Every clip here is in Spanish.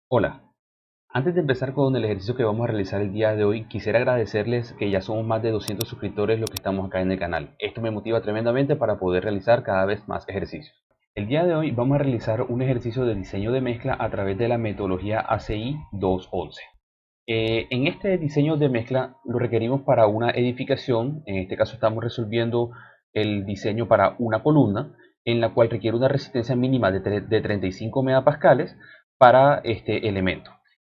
Hola, antes de empezar con el ejercicio que vamos a realizar el día de hoy, quisiera agradecerles que ya somos más de 200 suscriptores los que estamos acá en el canal. Esto me motiva tremendamente para poder realizar cada vez más ejercicios. El día de hoy vamos a realizar un ejercicio de diseño de mezcla a través de la metodología ACI 211. En este diseño de mezcla lo requerimos para una edificación. En este caso estamos resolviendo el diseño para una columna en la cual requiere una resistencia mínima de 35 megapascales para este elemento.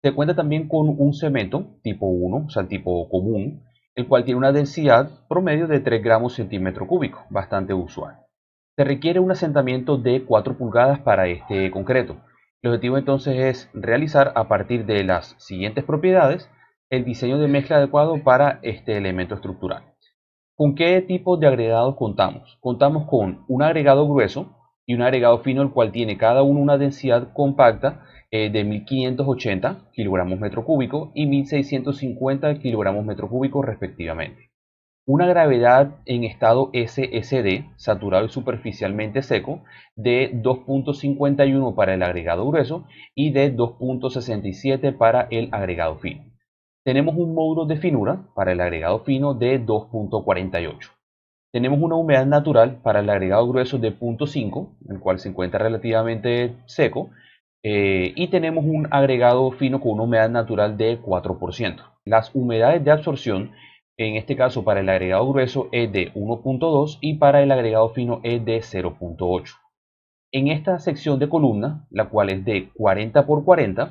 Se cuenta también con un cemento tipo 1, o sea, el tipo común, el cual tiene una densidad promedio de 3 gramos centímetro cúbico, bastante usual. Se requiere un asentamiento de 4 pulgadas para este concreto. El objetivo entonces es realizar a partir de las siguientes propiedades el diseño de mezcla adecuado para este elemento estructural. ¿Con qué tipo de agregados contamos? Contamos con un agregado grueso y un agregado fino, el cual tiene cada uno una densidad compacta de 1580 kilogramos metro cúbico y 1650 kilogramos metro cúbico respectivamente. Una gravedad en estado SSD, saturado y superficialmente seco, de 2.51 para el agregado grueso y de 2.67 para el agregado fino. Tenemos un módulo de finura para el agregado fino de 2.48. Tenemos una humedad natural para el agregado grueso de 0.5, el cual se encuentra relativamente seco, y tenemos un agregado fino con una humedad natural de 4%. Las humedades de absorción, en este caso para el agregado grueso es de 1.2 y para el agregado fino es de 0.8. En esta sección de columna, la cual es de 40 por 40,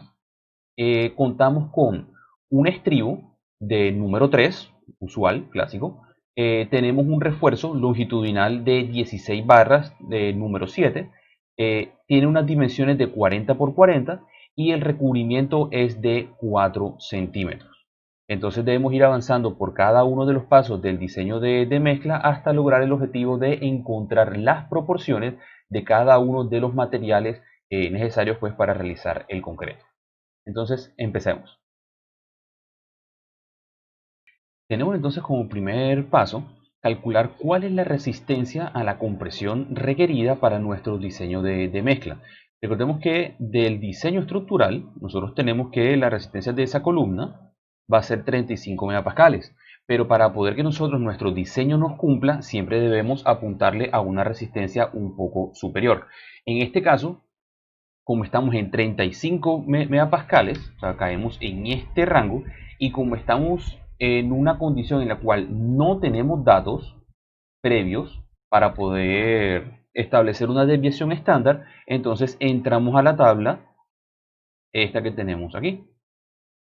contamos con un estribo de número 3, usual, clásico. Tenemos un refuerzo longitudinal de 16 barras de número 7. Tiene unas dimensiones de 40 por 40 y el recubrimiento es de 4 centímetros. Entonces debemos ir avanzando por cada uno de los pasos del diseño de mezcla hasta lograr el objetivo de encontrar las proporciones de cada uno de los materiales necesarios pues, para realizar el concreto. Entonces, empecemos. Tenemos entonces como primer paso calcular cuál es la resistencia a la compresión requerida para nuestro diseño de mezcla. Recordemos que del diseño estructural nosotros tenemos que la resistencia de esa columna va a ser 35 megapascales, pero para poder que nosotros nuestro diseño nos cumpla siempre debemos apuntarle a una resistencia un poco superior. En este caso, como estamos en 35 megapascales, o sea, caemos en este rango, y como estamos en una condición en la cual no tenemos datos previos para poder establecer una desviación estándar, entonces entramos a la tabla, esta que tenemos aquí,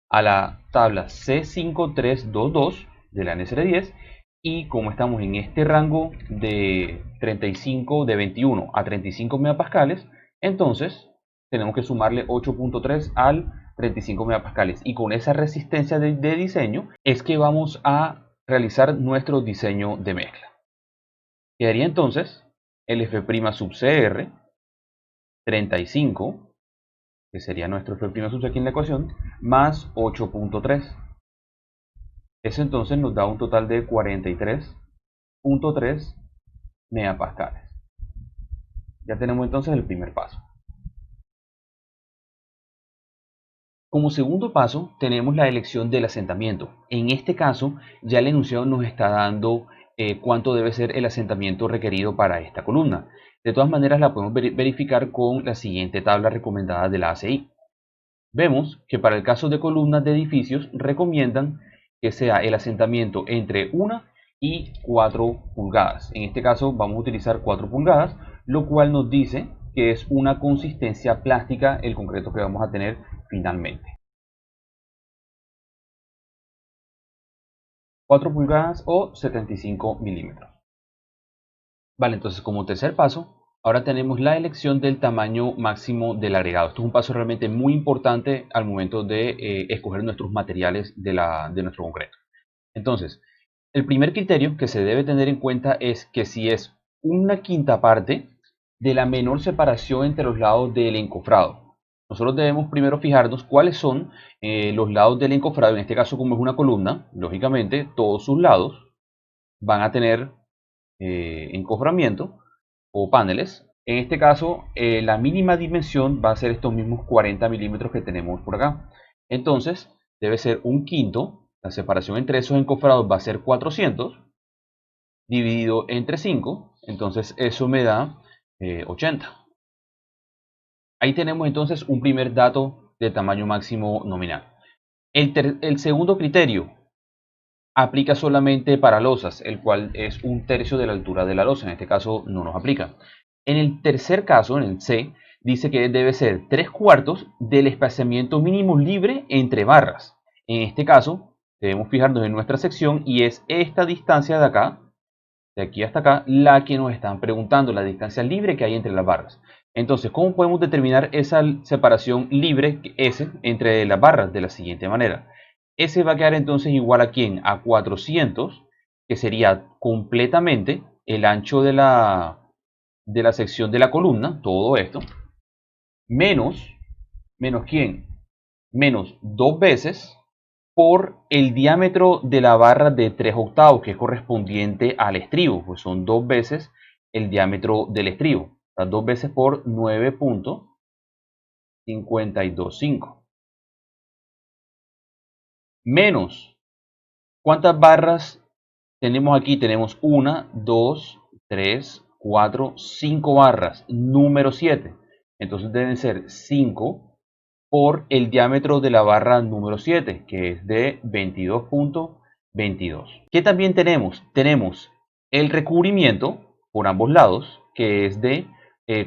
a la tabla C5322 de la NSR10, y como estamos en este rango de 35, de 21 a 35 megapascales, entonces tenemos que sumarle 8.3 al 35 megapascales, y con esa resistencia de diseño es que vamos a realizar nuestro diseño de mezcla. Quedaría entonces el F' sub CR 35, que sería nuestro F' sub aquí en la ecuación, más 8.3. Eso entonces nos da un total de 43.3 megapascales. Ya tenemos entonces el primer paso. Como segundo paso tenemos la elección del asentamiento. En este caso ya el enunciado nos está dando cuánto debe ser el asentamiento requerido para esta columna. De todas maneras la podemos verificar con la siguiente tabla recomendada de la ACI. Vemos que para el caso de columnas de edificios recomiendan que sea el asentamiento entre 1 y 4 pulgadas. En este caso vamos a utilizar 4 pulgadas, lo cual nos dice que es una consistencia plástica el concreto que vamos a tener finalmente. 4 pulgadas o 75 milímetros. Vale, entonces como tercer paso, ahora tenemos la elección del tamaño máximo del agregado. Esto es un paso realmente muy importante al momento de escoger nuestros materiales de nuestro concreto. Entonces, el primer criterio que se debe tener en cuenta es que si es una quinta parte de la menor separación entre los lados del encofrado. Nosotros debemos primero fijarnos cuáles son los lados del encofrado. En este caso, como es una columna, lógicamente todos sus lados van a tener encoframiento, o paneles. En este caso, la mínima dimensión va a ser estos mismos 40 milímetros que tenemos por acá. Entonces, debe ser un quinto. La separación entre esos encofrados va a ser 400 dividido entre 5. Entonces, eso me da 80. Ahí tenemos entonces un primer dato de tamaño máximo nominal. El segundo criterio aplica solamente para losas, el cual es un tercio de la altura de la losa. En este caso no nos aplica. En el tercer caso, en el C, dice que debe ser 3/4 del espaciamiento mínimo libre entre barras. En este caso, debemos fijarnos en nuestra sección y es esta distancia de acá, de aquí hasta acá, la que nos están preguntando, la distancia libre que hay entre las barras. Entonces, ¿cómo podemos determinar esa separación libre S entre las barras? De la siguiente manera. S va a quedar entonces igual a ¿quién? A 400, que sería completamente el ancho de la sección de la columna, todo esto, menos, ¿menos quién? Menos 2 veces por el diámetro de la barra de 3/8, que es correspondiente al estribo, pues son 2 veces el diámetro del estribo, o sea, 2 veces por 9.525. Menos, ¿cuántas barras tenemos aquí? Tenemos 1, 2, 3, 4, 5 barras, número 7. Entonces deben ser 5 por el diámetro de la barra número 7, que es de 22.22. ¿Qué también tenemos? Tenemos el recubrimiento por ambos lados, que es de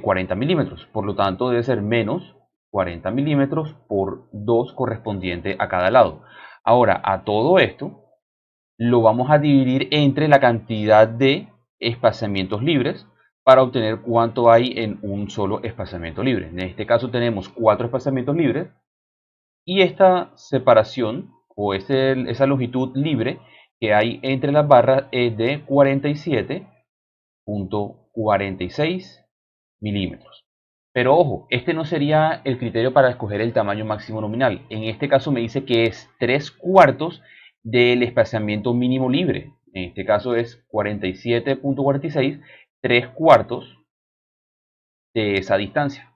40 milímetros. Por lo tanto, debe ser menos 40 milímetros por 2 correspondiente a cada lado. Ahora, a todo esto lo vamos a dividir entre la cantidad de espaciamientos libres para obtener cuánto hay en un solo espaciamiento libre. En este caso tenemos 4 espaciamientos libres y esta separación o esa longitud libre que hay entre las barras es de 47.46 milímetros. Pero ojo, este no sería el criterio para escoger el tamaño máximo nominal. En este caso me dice que es 3/4 del espaciamiento mínimo libre. En este caso es 47.46, 3/4 de esa distancia.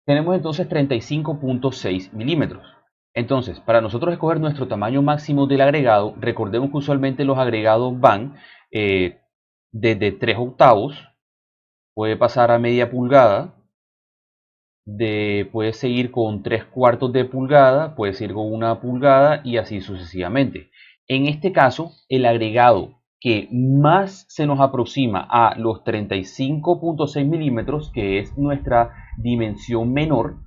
Tenemos entonces 35.6 milímetros. Entonces, para nosotros escoger nuestro tamaño máximo del agregado, recordemos que usualmente los agregados van desde 3/8, puede pasar a media pulgada, puede seguir con 3/4 de pulgada, puede seguir con 1 pulgada y así sucesivamente. En este caso, el agregado que más se nos aproxima a los 35.6 milímetros, que es nuestra dimensión menor,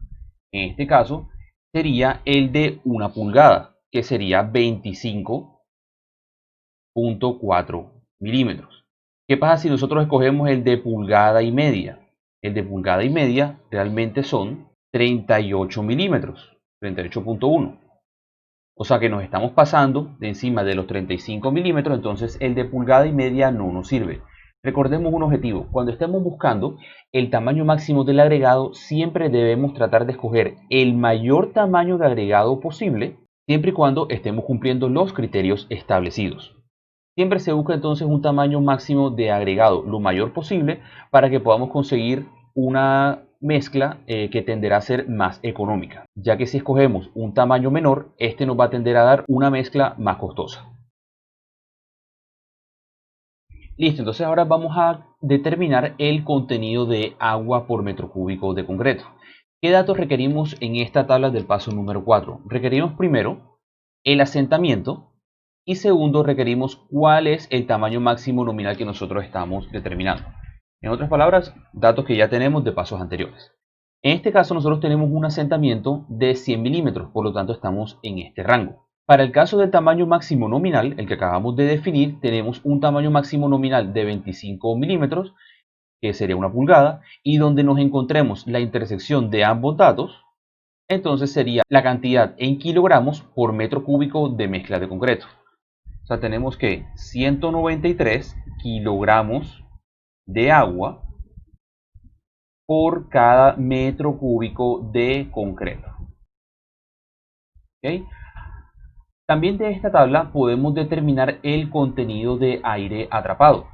en este caso, sería el de 1 pulgada, que sería 25.4 milímetros. ¿Qué pasa si nosotros escogemos el de pulgada y media? El de pulgada y media realmente son 38 milímetros, 38.1. O sea que nos estamos pasando de encima de los 35 milímetros, entonces el de pulgada y media no nos sirve. Recordemos un objetivo, cuando estemos buscando el tamaño máximo del agregado, siempre debemos tratar de escoger el mayor tamaño de agregado posible, siempre y cuando estemos cumpliendo los criterios establecidos. Siempre se busca entonces un tamaño máximo de agregado lo mayor posible para que podamos conseguir una mezcla que tenderá a ser más económica, ya que si escogemos un tamaño menor, este nos va a tender a dar una mezcla más costosa. Listo, entonces ahora vamos a determinar el contenido de agua por metro cúbico de concreto. ¿Qué datos requerimos en esta tabla del paso número 4? Requerimos primero el asentamiento y segundo requerimos cuál es el tamaño máximo nominal que nosotros estamos determinando. En otras palabras, datos que ya tenemos de pasos anteriores. En este caso nosotros tenemos un asentamiento de 100 milímetros, por lo tanto estamos en este rango. Para el caso del tamaño máximo nominal, el que acabamos de definir, tenemos un tamaño máximo nominal de 25 milímetros, que sería 1 pulgada, y donde nos encontremos la intersección de ambos datos, entonces sería la cantidad en kilogramos por metro cúbico de mezcla de concreto. O sea, tenemos que 193 kilogramos de agua por cada metro cúbico de concreto. ¿Okay? También de esta tabla podemos determinar el contenido de aire atrapado,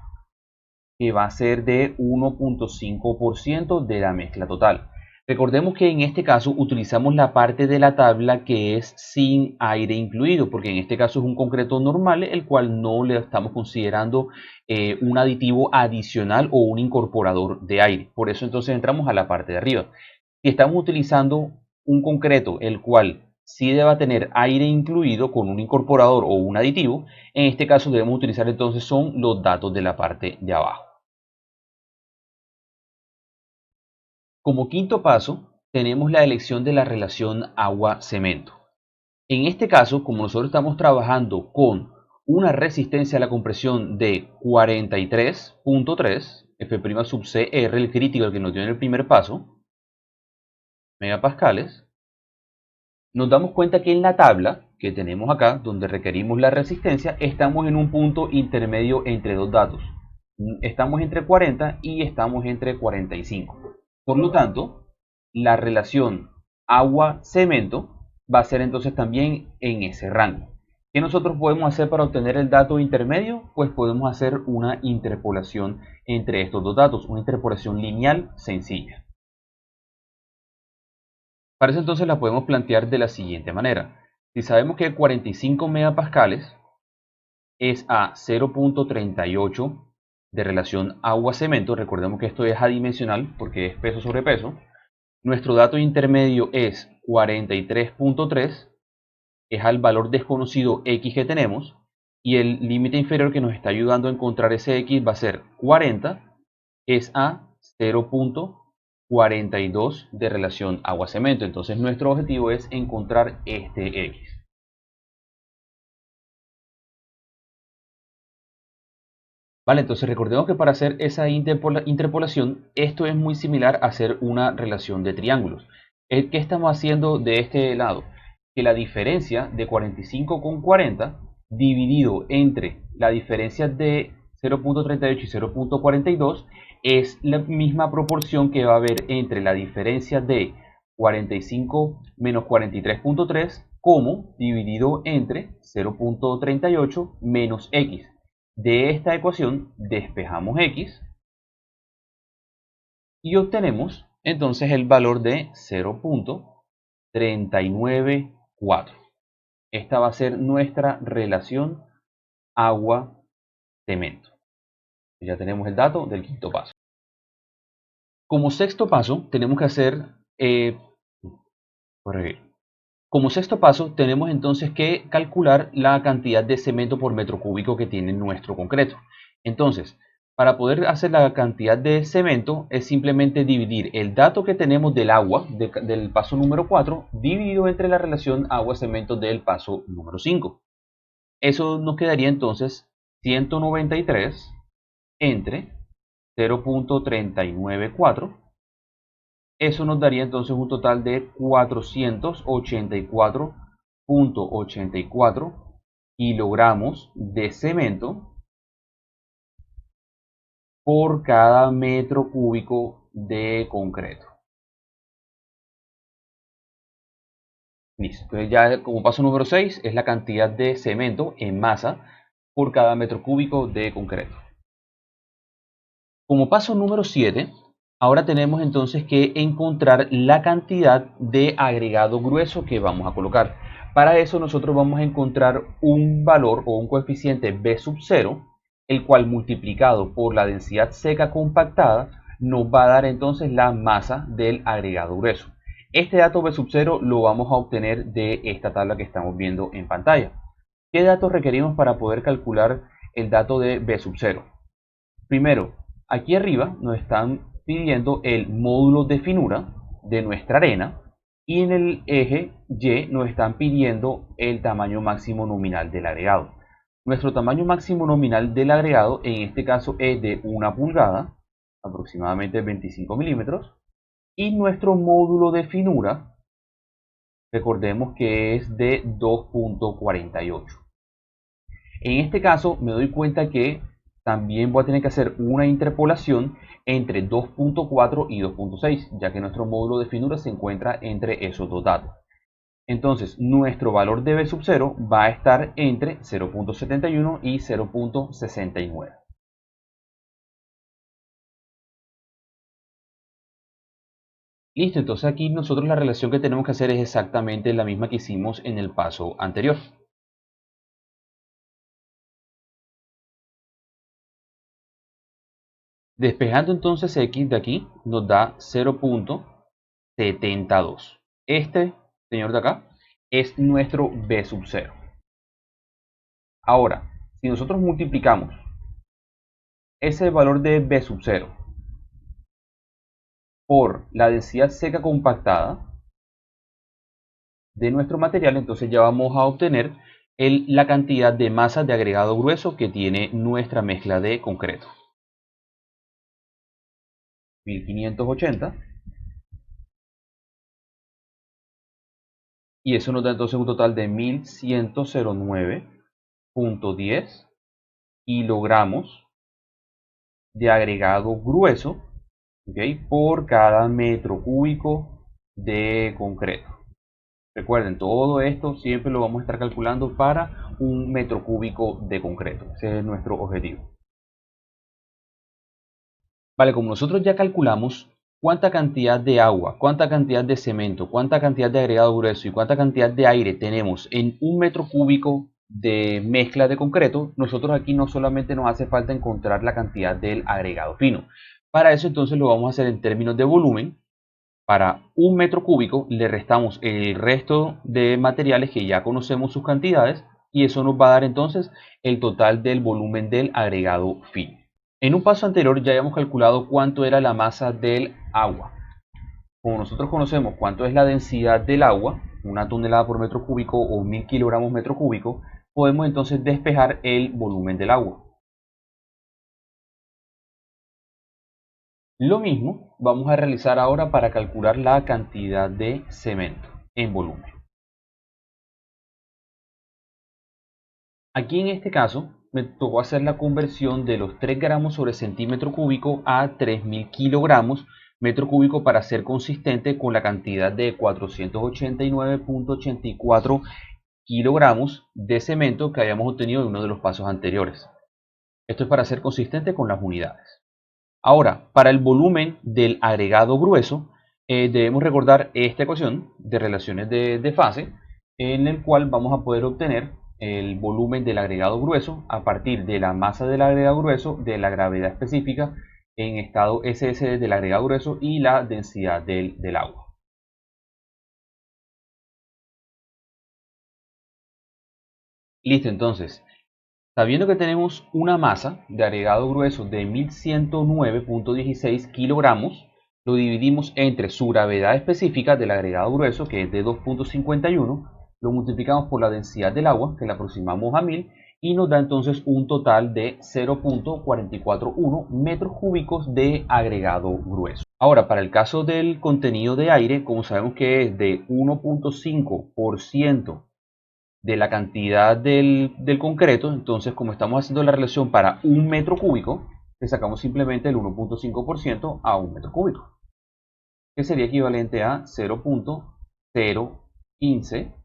que va a ser de 1.5% de la mezcla total. Recordemos que en este caso utilizamos la parte de la tabla que es sin aire incluido, porque en este caso es un concreto normal, el cual no le estamos considerando un aditivo adicional o un incorporador de aire. Por eso entonces entramos a la parte de arriba. Si estamos utilizando un concreto el cual sí deba tener aire incluido con un incorporador o un aditivo, en este caso debemos utilizar entonces son los datos de la parte de abajo. Como quinto paso, tenemos la elección de la relación agua-cemento. En este caso, como nosotros estamos trabajando con una resistencia a la compresión de 43.3, F' sub CR, el crítico, el que nos dio en el primer paso, megapascales, nos damos cuenta que en la tabla que tenemos acá, donde requerimos la resistencia, estamos en un punto intermedio entre dos datos. Estamos entre 40 y estamos entre 45. Por lo tanto, la relación agua-cemento va a ser entonces también en ese rango. ¿Qué nosotros podemos hacer para obtener el dato intermedio? Pues podemos hacer una interpolación entre estos dos datos, una interpolación lineal sencilla. Para eso entonces la podemos plantear de la siguiente manera. Si sabemos que 45 megapascales es a 0.38 de relación agua-cemento, recordemos que esto es adimensional porque es peso sobre peso, nuestro dato intermedio es 43.3, es al valor desconocido x que tenemos, y el límite inferior que nos está ayudando a encontrar ese x va a ser 40, es a 0.42 de relación agua-cemento. Entonces nuestro objetivo es encontrar este x. Vale, entonces recordemos que para hacer esa interpolación, esto es muy similar a hacer una relación de triángulos. ¿Qué estamos haciendo de este lado? Que la diferencia de 45 con 40 dividido entre la diferencia de 0.38 y 0.42 es la misma proporción que va a haber entre la diferencia de 45 menos 43.3 como dividido entre 0.38 menos x. De esta ecuación despejamos x y obtenemos entonces el valor de 0.394. Esta va a ser nuestra relación agua-cemento. Ya tenemos el dato del quinto paso. Como sexto paso tenemos que hacer Como sexto paso, tenemos entonces que calcular la cantidad de cemento por metro cúbico que tiene nuestro concreto. Entonces, para poder hacer la cantidad de cemento es simplemente dividir el dato que tenemos del agua, del paso número 4, dividido entre la relación agua-cemento del paso número 5. Eso nos quedaría entonces 193 entre 0.394. Eso nos daría entonces un total de 484.84 kilogramos de cemento por cada metro cúbico de concreto. Listo. Entonces ya como paso número 6 es la cantidad de cemento en masa por cada metro cúbico de concreto. Como paso número 7, ahora tenemos entonces que encontrar la cantidad de agregado grueso que vamos a colocar. Para eso nosotros vamos a encontrar un valor o un coeficiente B sub 0, el cual multiplicado por la densidad seca compactada nos va a dar entonces la masa del agregado grueso. Este dato B sub 0 lo vamos a obtener de esta tabla que estamos viendo en pantalla. ¿Qué datos requerimos para poder calcular el dato de B sub 0? Primero, aquí arriba nos están pidiendo el módulo de finura de nuestra arena y en el eje Y nos están pidiendo el tamaño máximo nominal del agregado. Nuestro tamaño máximo nominal del agregado en este caso es de 1 pulgada, aproximadamente 25 milímetros, y nuestro módulo de finura, recordemos que es de 2.48. En este caso me doy cuenta que también voy a tener que hacer una interpolación entre 2.4 y 2.6, ya que nuestro módulo de finura se encuentra entre esos dos datos. Entonces nuestro valor de B sub 0 va a estar entre 0.71 y 0.69. Listo, entonces aquí nosotros la relación que tenemos que hacer es exactamente la misma que hicimos en el paso anterior. Despejando entonces x de aquí nos da 0.72. Este señor de acá es nuestro B sub 0. Ahora, si nosotros multiplicamos ese valor de B sub 0 por la densidad seca compactada de nuestro material, entonces ya vamos a obtener la cantidad de masa de agregado grueso que tiene nuestra mezcla de concreto. 1580. Y eso nos da entonces un total de 1109.10 kilogramos de agregado grueso, ¿okay?, por cada metro cúbico de concreto. Recuerden, todo esto siempre lo vamos a estar calculando para un metro cúbico de concreto. Ese es nuestro objetivo. Vale, como nosotros ya calculamos cuánta cantidad de agua, cuánta cantidad de cemento, cuánta cantidad de agregado grueso y cuánta cantidad de aire tenemos en un metro cúbico de mezcla de concreto, nosotros aquí no solamente nos hace falta encontrar la cantidad del agregado fino. Para eso entonces lo vamos a hacer en términos de volumen. Para un metro cúbico le restamos el resto de materiales que ya conocemos sus cantidades y eso nos va a dar entonces el total del volumen del agregado fino. En un paso anterior ya habíamos calculado cuánto era la masa del agua. Como nosotros conocemos cuánto es la densidad del agua, una tonelada por metro cúbico o 1000 kilogramos metro cúbico, podemos entonces despejar el volumen del agua. Lo mismo vamos a realizar ahora para calcular la cantidad de cemento en volumen. Aquí en este caso me tocó hacer la conversión de los 3 gramos sobre centímetro cúbico a 3000 kilogramos metro cúbico para ser consistente con la cantidad de 489.84 kilogramos de cemento que habíamos obtenido en uno de los pasos anteriores. Esto es para ser consistente con las unidades. Ahora, para el volumen del agregado grueso, debemos recordar esta ecuación de relaciones de fase, en el cual vamos a poder obtener el volumen del agregado grueso a partir de la masa del agregado grueso, de la gravedad específica en estado SS del agregado grueso y la densidad del agua. Listo, entonces, sabiendo que tenemos una masa de agregado grueso de 1109.16 kilogramos, lo dividimos entre su gravedad específica del agregado grueso, que es de 2.51, lo multiplicamos por la densidad del agua, que la aproximamos a 1000, y nos da entonces un total de 0.441 metros cúbicos de agregado grueso. Ahora, para el caso del contenido de aire, como sabemos que es de 1.5% de la cantidad del concreto, entonces como estamos haciendo la relación para un metro cúbico, le sacamos simplemente el 1.5% a un metro cúbico, que sería equivalente a 0.015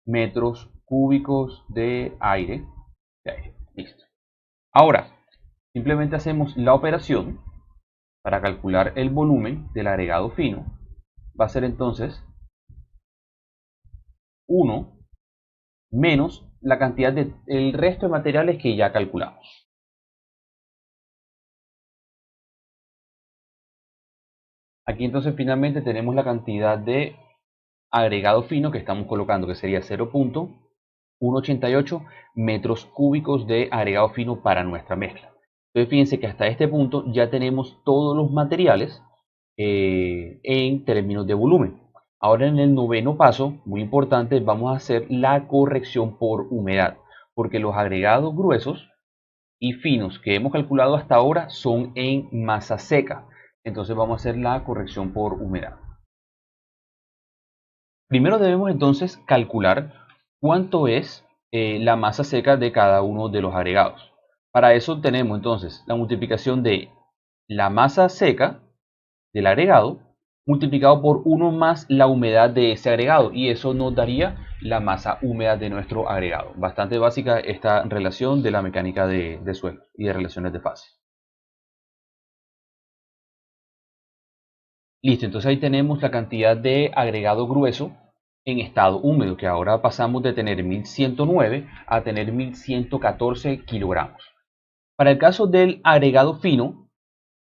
metros cúbicos de aire. Listo. Ahora, simplemente hacemos la operación para calcular el volumen del agregado fino. Va a ser entonces 1 menos la cantidad del resto de materiales que ya calculamos. Aquí entonces finalmente tenemos la cantidad de agregado fino que estamos colocando, que sería 0.188 metros cúbicos de agregado fino para nuestra mezcla. Entonces fíjense que hasta este punto ya tenemos todos los materiales en términos de volumen. Ahora en el noveno paso, muy importante, vamos a hacer la corrección por humedad, porque los agregados gruesos y finos que hemos calculado hasta ahora son en masa seca. Entonces vamos a hacer la corrección por humedad. Primero debemos entonces calcular cuánto es la masa seca de cada uno de los agregados. Para eso tenemos entonces la multiplicación de la masa seca del agregado multiplicado por 1 más la humedad de ese agregado, y eso nos daría la masa húmeda de nuestro agregado. Bastante básica esta relación de la mecánica de suelo y de relaciones de fase. Listo, entonces ahí tenemos la cantidad de agregado grueso en estado húmedo, que ahora pasamos de tener 1109 a tener 1114 kilogramos. Para el caso del agregado fino,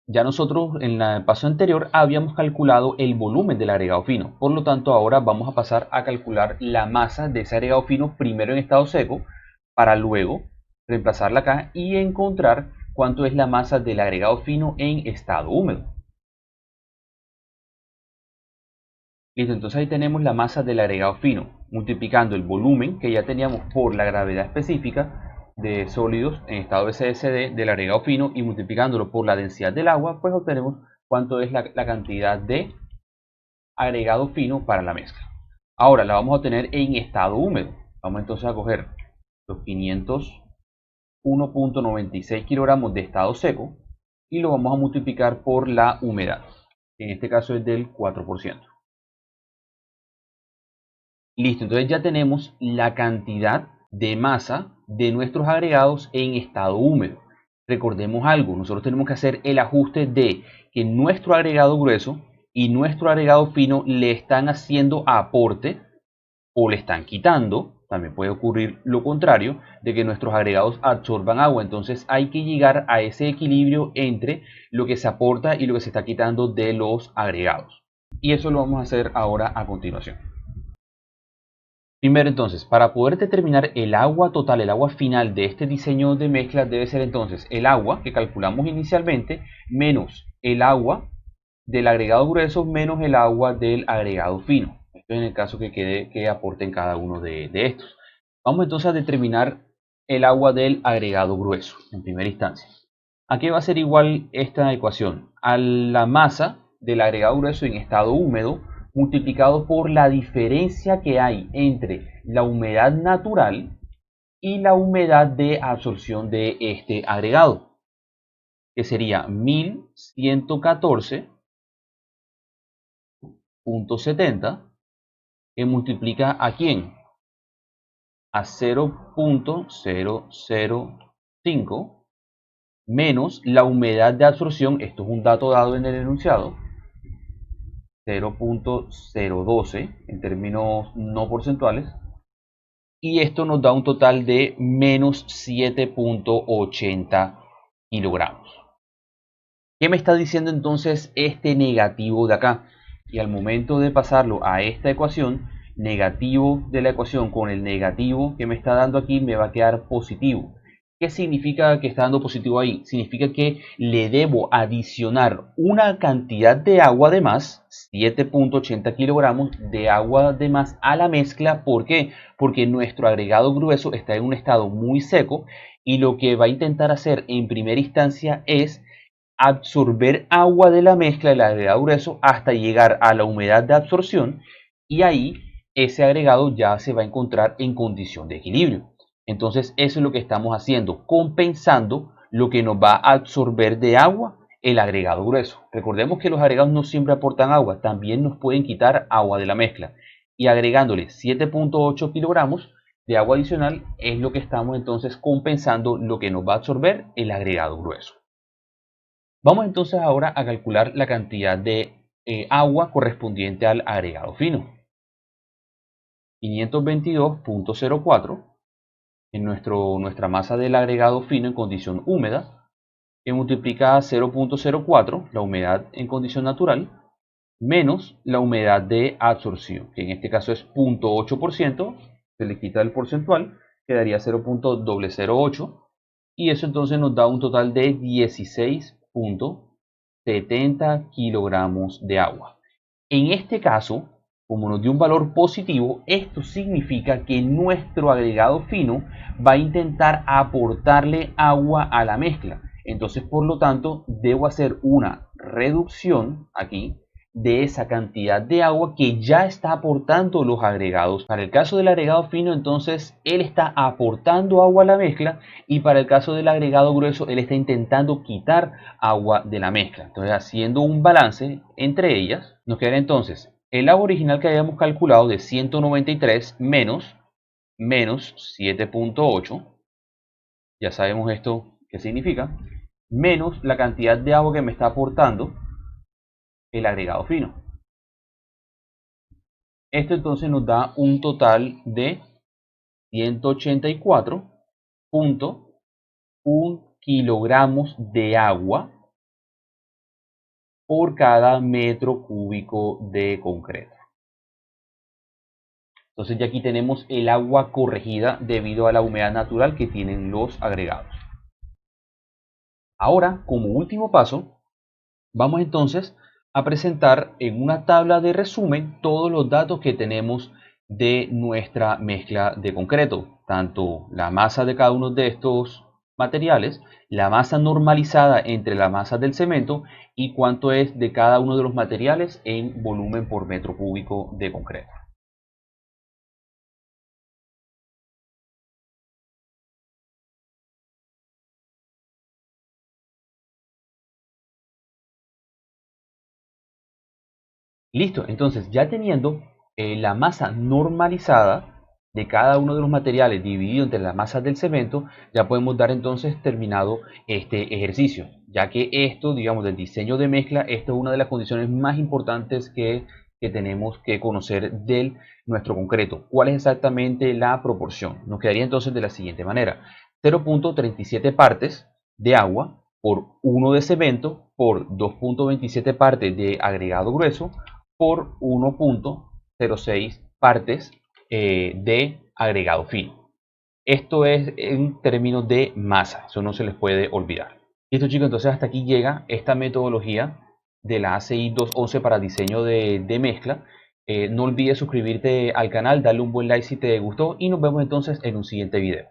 ya nosotros en el paso anterior habíamos calculado el volumen del agregado fino. Por lo tanto, ahora vamos a pasar a calcular la masa de ese agregado fino primero en estado seco, para luego reemplazarla acá y encontrar cuánto es la masa del agregado fino en estado húmedo. Listo, entonces ahí tenemos la masa del agregado fino, multiplicando el volumen que ya teníamos por la gravedad específica de sólidos en estado SSD del agregado fino y multiplicándolo por la densidad del agua, pues obtenemos cuánto es la cantidad de agregado fino para la mezcla. Ahora la vamos a obtener en estado húmedo. Vamos entonces a coger los 501.96 kilogramos de estado seco y lo vamos a multiplicar por la humedad, que en este caso es del 4%. Listo, entonces ya tenemos la cantidad de masa de nuestros agregados en estado húmedo. Recordemos algo, nosotros tenemos que hacer el ajuste de que nuestro agregado grueso y nuestro agregado fino le están haciendo aporte o le están quitando. También puede ocurrir lo contrario, de que nuestros agregados absorban agua. Entonces hay que llegar a ese equilibrio entre lo que se aporta y lo que se está quitando de los agregados. Y eso lo vamos a hacer ahora a continuación. Primero entonces, para poder determinar el agua total, el agua final de este diseño de mezcla debe ser entonces el agua que calculamos inicialmente menos el agua del agregado grueso menos el agua del agregado fino. Esto en el caso que aporten cada uno de estos. Vamos entonces a determinar el agua del agregado grueso en primera instancia. Aquí va a ser igual esta ecuación a la masa del agregado grueso en estado húmedo multiplicado por la diferencia que hay entre la humedad natural y la humedad de absorción de este agregado, que sería 1114.70, que multiplica ¿a quién? A 0.005 menos la humedad de absorción, esto es un dato dado en el enunciado, 0.012 en términos no porcentuales, y esto nos da un total de menos 7.80 kilogramos. ¿Qué me está diciendo entonces este negativo de acá? Y al momento de pasarlo a esta ecuación, negativo de la ecuación con el negativo que me está dando aquí me va a quedar positivo. ¿Qué significa que está dando positivo ahí? Significa que le debo adicionar una cantidad de agua de más, 7.80 kilogramos de agua de más a la mezcla. ¿Por qué? Porque nuestro agregado grueso está en un estado muy seco y lo que va a intentar hacer en primera instancia es absorber agua de la mezcla del agregado grueso hasta llegar a la humedad de absorción, y ahí ese agregado ya se va a encontrar en condición de equilibrio. Entonces eso es lo que estamos haciendo, compensando lo que nos va a absorber de agua el agregado grueso. Recordemos que los agregados no siempre aportan agua, también nos pueden quitar agua de la mezcla, y agregándole 7.8 kilogramos de agua adicional es lo que estamos entonces compensando lo que nos va a absorber el agregado grueso. Vamos entonces ahora a calcular la cantidad de agua correspondiente al agregado fino. 522.04 en nuestra masa del agregado fino en condición húmeda, que multiplica 0.04, la humedad en condición natural, menos la humedad de absorción, que en este caso es 0.8%, se le quita el porcentual, quedaría 0.008, y eso entonces nos da un total de 16.70 kilogramos de agua. En este caso, como nos dio un valor positivo, esto significa que nuestro agregado fino va a intentar aportarle agua a la mezcla. Entonces, por lo tanto, debo hacer una reducción aquí de esa cantidad de agua que ya está aportando los agregados. Para el caso del agregado fino, entonces él está aportando agua a la mezcla, y para el caso del agregado grueso, él está intentando quitar agua de la mezcla. Entonces, haciendo un balance entre ellas, nos quedaría entonces el agua original que habíamos calculado de 193 menos 7.8, ya sabemos esto qué significa, menos la cantidad de agua que me está aportando el agregado fino. Esto entonces nos da un total de 184.1 kilogramos de agua por cada metro cúbico de concreto. Entonces ya aquí tenemos el agua corregida debido a la humedad natural que tienen los agregados. Ahora, como último paso, vamos entonces a presentar en una tabla de resumen todos los datos que tenemos de nuestra mezcla de concreto, tanto la masa de cada uno de estos materiales, la masa normalizada entre la masa del cemento y cuánto es de cada uno de los materiales en volumen por metro cúbico de concreto. Listo, entonces ya teniendo la masa normalizada de cada uno de los materiales dividido entre las masas del cemento, ya podemos dar entonces terminado este ejercicio, ya que esto, digamos, del diseño de mezcla, esto es una de las condiciones más importantes que tenemos que conocer de nuestro concreto. ¿Cuál es exactamente la proporción? Nos quedaría entonces de la siguiente manera: 0.37 partes de agua por 1 de cemento por 2.27 partes de agregado grueso por 1.06 partes de agregado fino. Esto es en términos de masa, eso no se les puede olvidar. Listo, chicos, entonces hasta aquí llega esta metodología de la ACI 211 para diseño de mezcla. No olvides suscribirte al canal, darle un buen like si te gustó, y nos vemos entonces en un siguiente video.